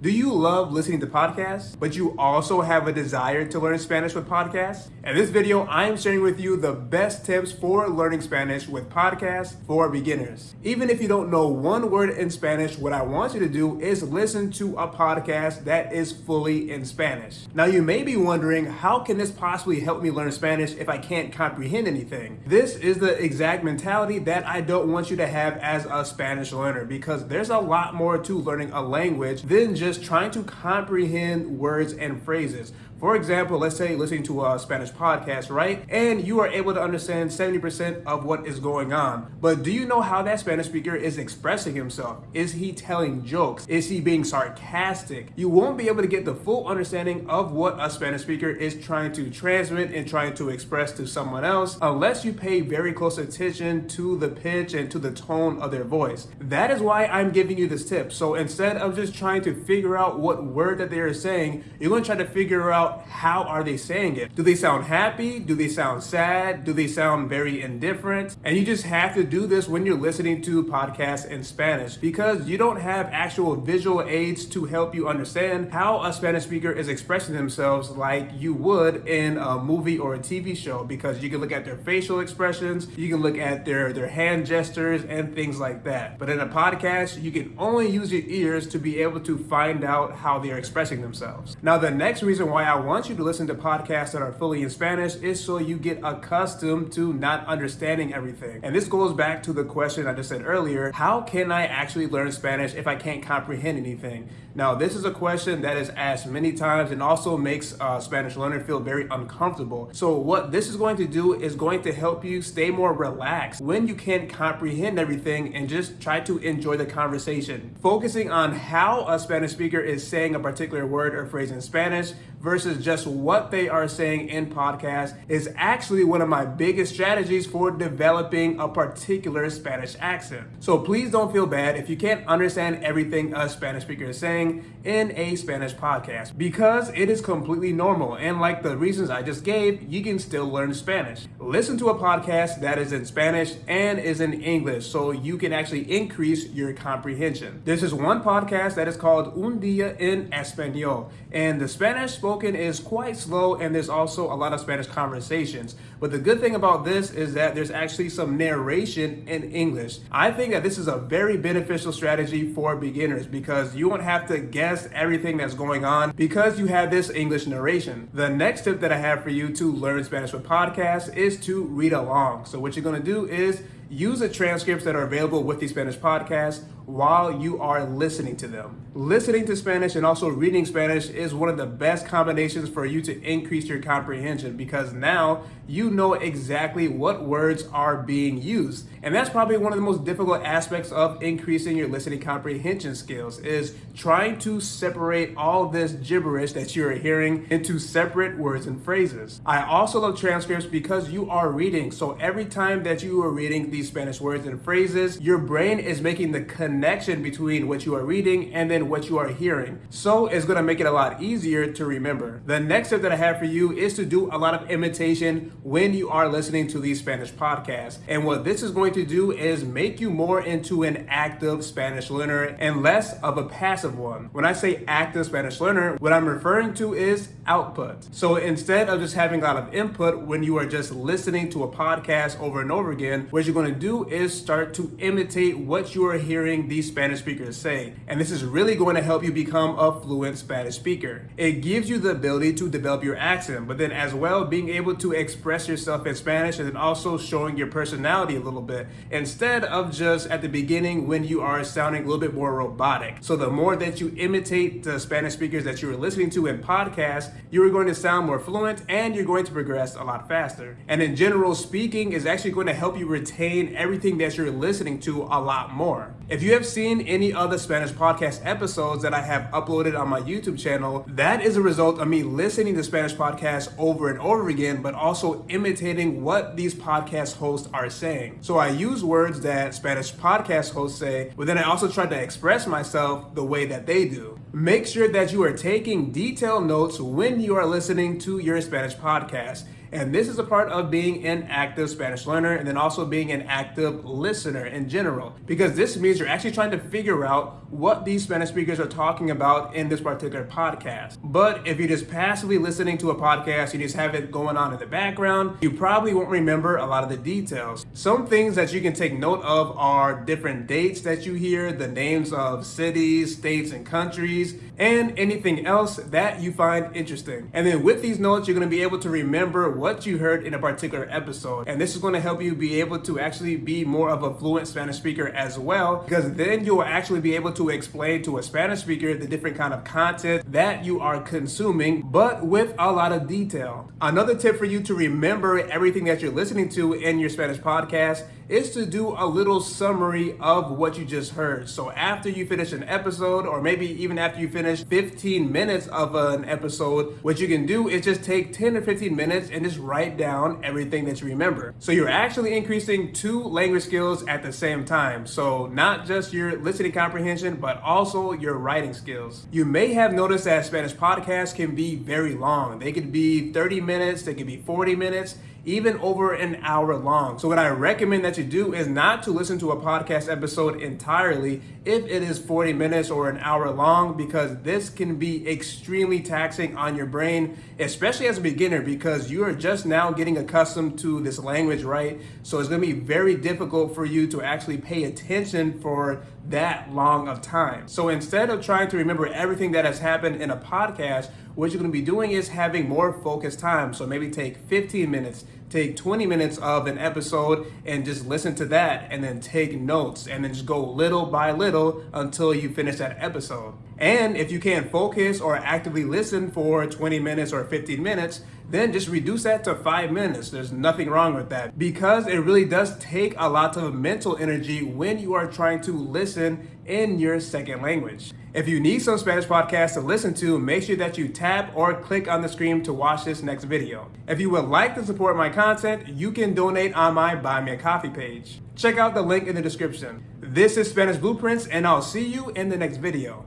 Do you love listening to podcasts, but you also have a desire to learn Spanish with podcasts? In this video, I am sharing with you the best tips for learning Spanish with podcasts for beginners. Even if you don't know one word in Spanish, what I want you to do is listen to a podcast that is fully in Spanish. Now, you may be wondering, how can this possibly help me learn Spanish if I can't comprehend anything? This is the exact mentality that I don't want you to have as a Spanish learner, because there's a lot more to learning a language than just trying to comprehend words and phrases. For example, let's say listening to a Spanish podcast, right? And you are able to understand 70% of what is going on. But do you know how that Spanish speaker is expressing himself? Is he telling jokes? Is he being sarcastic? You won't be able to get the full understanding of what a Spanish speaker is trying to transmit and trying to express to someone else unless you pay very close attention to the pitch and to the tone of their voice. That is why I'm giving you this tip. So instead of just trying to figure out what word that they are saying, you're going to try to figure out how are they saying it. Do they sound happy? Do they sound sad? Do they sound very indifferent? And you just have to do this when you're listening to podcasts in Spanish, because you don't have actual visual aids to help you understand how a Spanish speaker is expressing themselves like you would in a movie or a TV show, because you can look at their facial expressions, you can look at their hand gestures and things like that. But in a podcast, you can only use your ears to be able to find out how they are expressing themselves. Now, the next reason why I want you to listen to podcasts that are fully in Spanish is so you get accustomed to not understanding everything. And this goes back to the question I just said earlier: how can I actually learn Spanish if I can't comprehend anything? Now, this is a question that is asked many times and also makes a Spanish learner feel very uncomfortable. So what this is going to do is going to help you stay more relaxed when you can't comprehend everything and just try to enjoy the conversation. Focusing on how a Spanish speaker is saying a particular word or phrase in Spanish versus just what they are saying in podcasts is actually one of my biggest strategies for developing a particular Spanish accent. So please don't feel bad if you can't understand everything a Spanish speaker is saying in a Spanish podcast, because it is completely normal. And like the reasons I just gave, you can still learn Spanish. Listen to a podcast that is in Spanish and is in English so you can actually increase your comprehension. This is one podcast that is called Un Día en Español, and the Spanish spoken is quite slow, and there's also a lot of Spanish conversations. But the good thing about this is that there's actually some narration in English. I think that this is a very beneficial strategy for beginners, because you won't have to guess everything that's going on because you have this English narration. The next tip that I have for you to learn Spanish with podcasts is to read along. So what you're going to do is use the transcripts that are available with these Spanish podcasts while you are listening to them. Listening to Spanish and also reading Spanish is one of the best combinations for you to increase your comprehension, because now you know exactly what words are being used. And that's probably one of the most difficult aspects of increasing your listening comprehension skills, is trying to separate all this gibberish that you're hearing into separate words and phrases. I also love transcripts because you are reading. So every time that you are reading these Spanish words and phrases, your brain is making the connection between what you are reading and then what you are hearing. So it's going to make it a lot easier to remember. The next tip that I have for you is to do a lot of imitation when you are listening to these Spanish podcasts. And what this is going to do is make you more into an active Spanish learner and less of a passive one. When I say active Spanish learner, what I'm referring to is output. So instead of just having a lot of input when you are just listening to a podcast over and over again, what you're going to do is start to imitate what you are hearing these Spanish speakers say. And this is really going to help you become a fluent Spanish speaker. It gives you the ability to develop your accent, but then as well being able to express yourself in Spanish, and then also showing your personality a little bit, instead of just at the beginning when you are sounding a little bit more robotic. So the more that you imitate the Spanish speakers that you are listening to in podcasts, you are going to sound more fluent and you're going to progress a lot faster. And in general, speaking is actually going to help you retain everything that you're listening to a lot more. If you have seen any other Spanish podcast episodes that I have uploaded on my YouTube channel, that is a result of me listening to Spanish podcasts over and over again, but also imitating what these podcast hosts are saying. So I use words that Spanish podcast hosts say, but then I also try to express myself the way that they do. Make sure that you are taking detailed notes when you are listening to your Spanish podcast. And this is a part of being an active Spanish learner and then also being an active listener in general, because this means you're actually trying to figure out what these Spanish speakers are talking about in this particular podcast. But if you're just passively listening to a podcast, you just have it going on in the background, you probably won't remember a lot of the details. Some things that you can take note of are different dates that you hear, the names of cities, states, and countries, and anything else that you find interesting. And then with these notes, you're going to be able to remember what you heard in a particular episode. And this is going to help you be able to actually be more of a fluent Spanish speaker as well, because then you will actually be able to explain to a Spanish speaker the different kind of content that you are consuming, but with a lot of detail. Another tip for you to remember everything that you're listening to in your Spanish podcast is to do a little summary of what you just heard. So after you finish an episode, or maybe even after you finish 15 minutes of an episode, what you can do is just take 10 or 15 minutes and just write down everything that you remember. So you're actually increasing 2 language skills at the same time. So not just your listening comprehension, but also your writing skills. You may have noticed that Spanish podcasts can be very long. They could be 30 minutes, they could be 40 minutes, even over an hour long. So what I recommend that you do is not to listen to a podcast episode entirely if it is 40 minutes or an hour long, because this can be extremely taxing on your brain, especially as a beginner, because you are just now getting accustomed to this language, right? So it's gonna be very difficult for you to actually pay attention for that long of time. So instead of trying to remember everything that has happened in a podcast, what you're going to be doing is having more focused time. So maybe take 15 minutes, take 20 minutes of an episode and just listen to that, and then take notes, and then just go little by little until you finish that episode. And if you can't focus or actively listen for 20 minutes or 15 minutes, then just reduce that to 5 minutes. There's nothing wrong with that, because it really does take a lot of mental energy when you are trying to listen in your second language. If you need some Spanish podcasts to listen to, make sure that you tap or click on the screen to watch this next video. If you would like to support my content, you can donate on my Buy Me a Coffee page. Check out the link in the description. This is Spanish Blueprints, and I'll see you in the next video.